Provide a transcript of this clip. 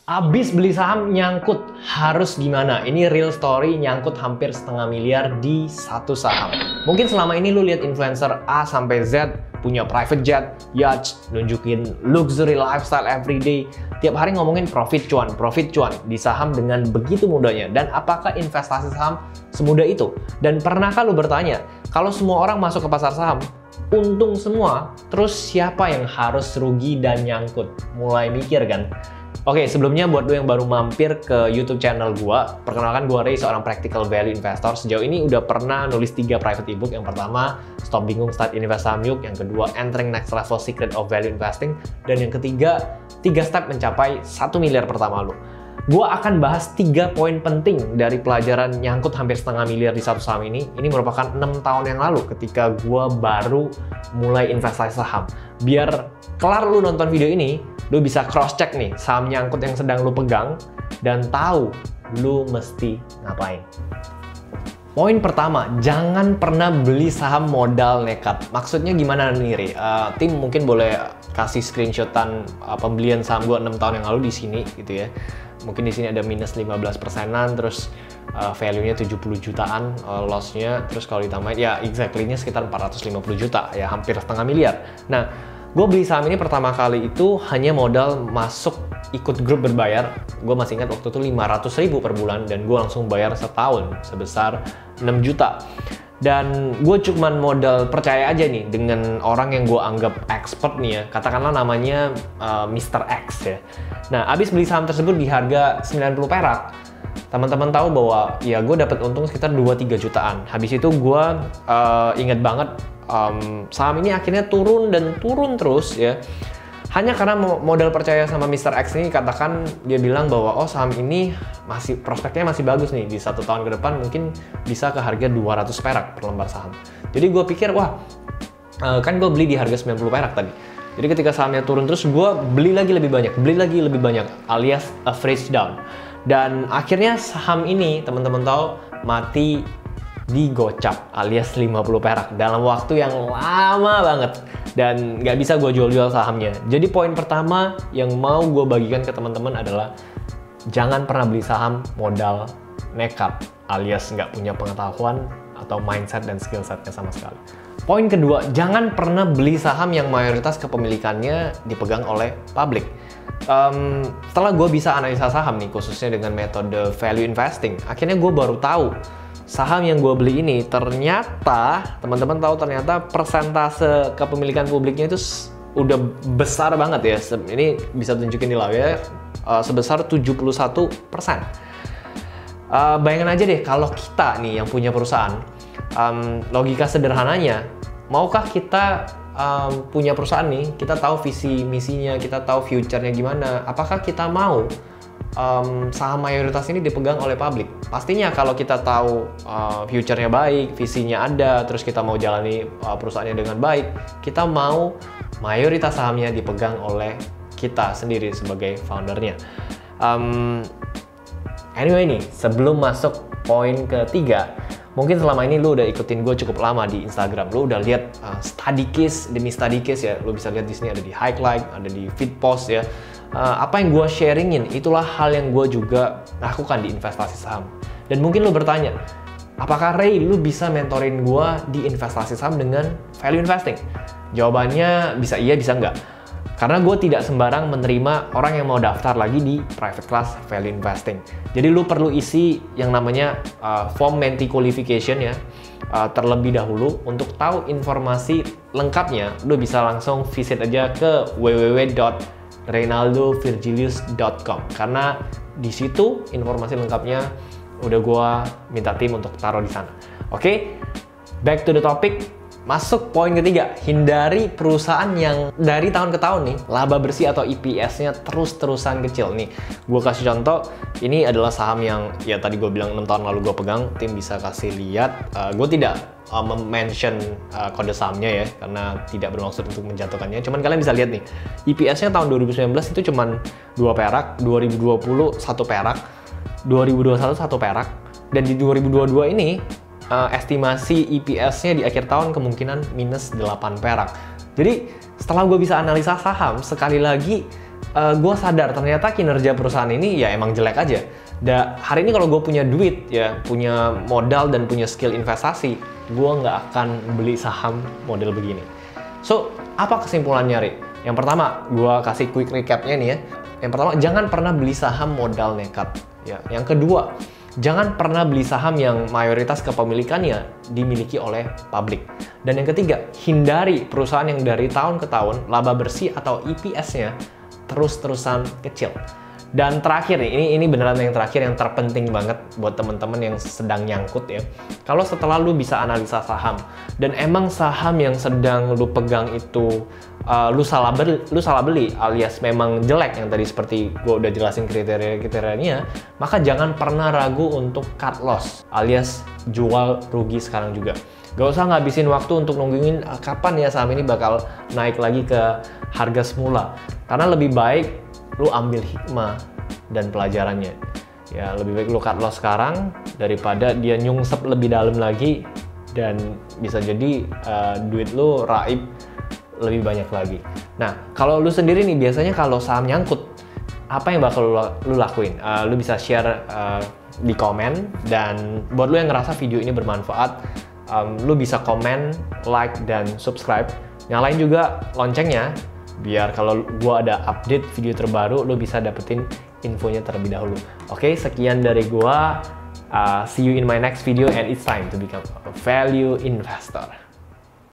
Abis beli saham nyangkut, harus gimana? Ini real story, nyangkut hampir setengah miliar di satu saham. Mungkin selama ini lu lihat influencer A sampai Z punya private jet, yacht, nunjukin luxury lifestyle everyday, tiap hari ngomongin profit cuan di saham dengan begitu mudahnya. Dan apakah investasi saham semudah itu? Dan pernahkah lu bertanya, kalau semua orang masuk ke pasar saham, untung semua, terus siapa yang harus rugi dan nyangkut? Mulai mikir kan? Oke, sebelumnya buat lo yang baru mampir ke YouTube channel gua, perkenalkan gua Ray, seorang practical value investor. Sejauh ini udah pernah nulis 3 private ebook. Yang pertama, Stop Bingung Start Invest Saham Yuk. Yang kedua, Entering Next Level Secret of Value Investing. Dan yang ketiga, 3 step mencapai 1 miliar pertama lo. Gua akan bahas 3 poin penting dari pelajaran nyangkut hampir setengah miliar di satu saham ini. Ini merupakan 6 tahun yang lalu ketika gua baru mulai investasi saham. Biar kelar lu nonton video ini, lu bisa cross check nih saham nyangkut yang sedang lu pegang dan tahu lu mesti ngapain. Poin pertama, jangan pernah beli saham modal nekat. Maksudnya gimana nih, Ri? Tim mungkin boleh kasih screenshotan pembelian saham gua 6 tahun yang lalu di sini gitu ya. Mungkin di sini ada minus 15%-an, terus value-nya 70 jutaan loss-nya, terus kalau ditambahin ya exactly-nya sekitar 450 juta, ya hampir setengah miliar. Nah, gue beli saham ini pertama kali itu hanya modal masuk ikut grup berbayar. Gue masih ingat waktu itu 500.000 per bulan dan gue langsung bayar setahun sebesar 6 juta. Dan gue cuman modal percaya aja nih dengan orang yang gue anggap expert nih ya, katakanlah namanya Mr. X ya. Nah, abis beli saham tersebut di harga 90 perak, teman-teman tahu bahwa ya gue dapat untung sekitar 2-3 jutaan. Habis itu gue inget banget saham ini akhirnya turun dan turun terus ya. Hanya karena modal percaya sama Mr. X ini, katakan dia bilang bahwa oh saham ini masih prospeknya masih bagus nih, di 1 tahun ke depan mungkin bisa ke harga 200 perak per lembar saham. Jadi gue pikir wah kan gue beli di harga 90 perak tadi. Jadi ketika sahamnya turun terus gue beli lagi lebih banyak alias average down. Dan akhirnya saham ini teman-teman tahu mati di gocap alias 50 perak dalam waktu yang lama banget dan nggak bisa gue jual-jual sahamnya. Jadi poin pertama yang mau gue bagikan ke teman-teman adalah jangan pernah beli saham modal nekat alias nggak punya pengetahuan atau mindset dan skill setnya sama sekali. Poin kedua, jangan pernah beli saham yang mayoritas kepemilikannya dipegang oleh publik. Setelah gue bisa analisa saham nih, khususnya dengan metode value investing, akhirnya gue baru tahu saham yang gue beli ini ternyata, teman-teman tahu ternyata persentase kepemilikan publiknya itu udah besar banget ya. Ini bisa tunjukin di layar, sebesar 71%. Bayangin aja deh kalau kita nih yang punya perusahaan, logika sederhananya, maukah kita punya perusahaan nih, kita tahu visi misinya, kita tahu future-nya gimana, apakah kita mau saham mayoritas ini dipegang oleh publik? Pastinya kalau kita tahu future-nya baik, visinya ada, terus kita mau jalani perusahaannya dengan baik, kita mau mayoritas sahamnya dipegang oleh kita sendiri sebagai foundernya. Anyway nih, sebelum masuk poin ketiga, mungkin selama ini lu udah ikutin gue cukup lama di Instagram, lu udah lihat study case demi study case ya, lu bisa lihat di sini ada di highlight, ada di feed post ya. Apa yang gue sharingin, itulah hal yang gue juga lakukan di investasi saham. Dan mungkin lu bertanya, apakah Ray, lu bisa mentorin gue di investasi saham dengan value investing? Jawabannya bisa iya, bisa enggak. Karena gue tidak sembarang menerima orang yang mau daftar lagi di private class value investing. Jadi lu perlu isi yang namanya form mentee qualification ya, terlebih dahulu. Untuk tahu informasi lengkapnya, lu bisa langsung visit aja ke www.reynaldovirgilius.com karena di situ informasi lengkapnya udah gua minta tim untuk taruh di sana. Oke, back to the topic. Masuk poin ketiga, hindari perusahaan yang dari tahun ke tahun nih laba bersih atau EPS-nya terus-terusan kecil. Nih, gue kasih contoh, ini adalah saham yang ya tadi gue bilang 6 tahun lalu gue pegang, tim bisa kasih lihat. Gue tidak mention kode sahamnya ya, karena tidak bermaksud untuk menjatuhkannya. Cuman kalian bisa lihat nih, EPS-nya tahun 2019 itu cuman 2 perak, 2020 1 perak, 2021 1 perak, dan di 2022 ini estimasi EPS-nya di akhir tahun kemungkinan minus 8 perak. Jadi setelah gue bisa analisa saham, sekali lagi gue sadar ternyata kinerja perusahaan ini ya emang jelek aja. Hari ini kalau gue punya duit, ya punya modal dan punya skill investasi, gue nggak akan beli saham model begini. So, apa kesimpulannya, Ri? Yang pertama, gue kasih quick recapnya nih ya. Yang pertama, jangan pernah beli saham modal nekat. Ya. Yang kedua, jangan pernah beli saham yang mayoritas kepemilikannya dimiliki oleh publik. Dan yang ketiga, hindari perusahaan yang dari tahun ke tahun laba bersih atau EPS-nya terus-terusan kecil. Dan terakhir nih, ini beneran yang terakhir yang terpenting banget buat teman-teman yang sedang nyangkut ya. Kalau setelah lu bisa analisa saham dan emang saham yang sedang lu pegang itu lu salah beli alias memang jelek yang tadi seperti gue udah jelasin kriteria-kriterianya, maka jangan pernah ragu untuk cut loss alias jual rugi sekarang juga. Gak usah ngabisin waktu untuk nungguin kapan ya saham ini bakal naik lagi ke harga semula. Karena lebih baik lu ambil hikmah dan pelajarannya. Ya, lebih baik lu cut loss sekarang daripada dia nyungsep lebih dalam lagi dan bisa jadi duit lu raib lebih banyak lagi. Nah, kalau lu sendiri nih biasanya kalau saham nyangkut, apa yang bakal lu lakuin? Lu bisa share di komen, dan buat lu yang ngerasa video ini bermanfaat, lu bisa komen, like, dan subscribe. Nyalain juga loncengnya biar kalau gua ada update video terbaru lu bisa dapetin infonya terlebih dahulu. Oke, sekian dari gua. See you in my next video and it's time to become a value investor.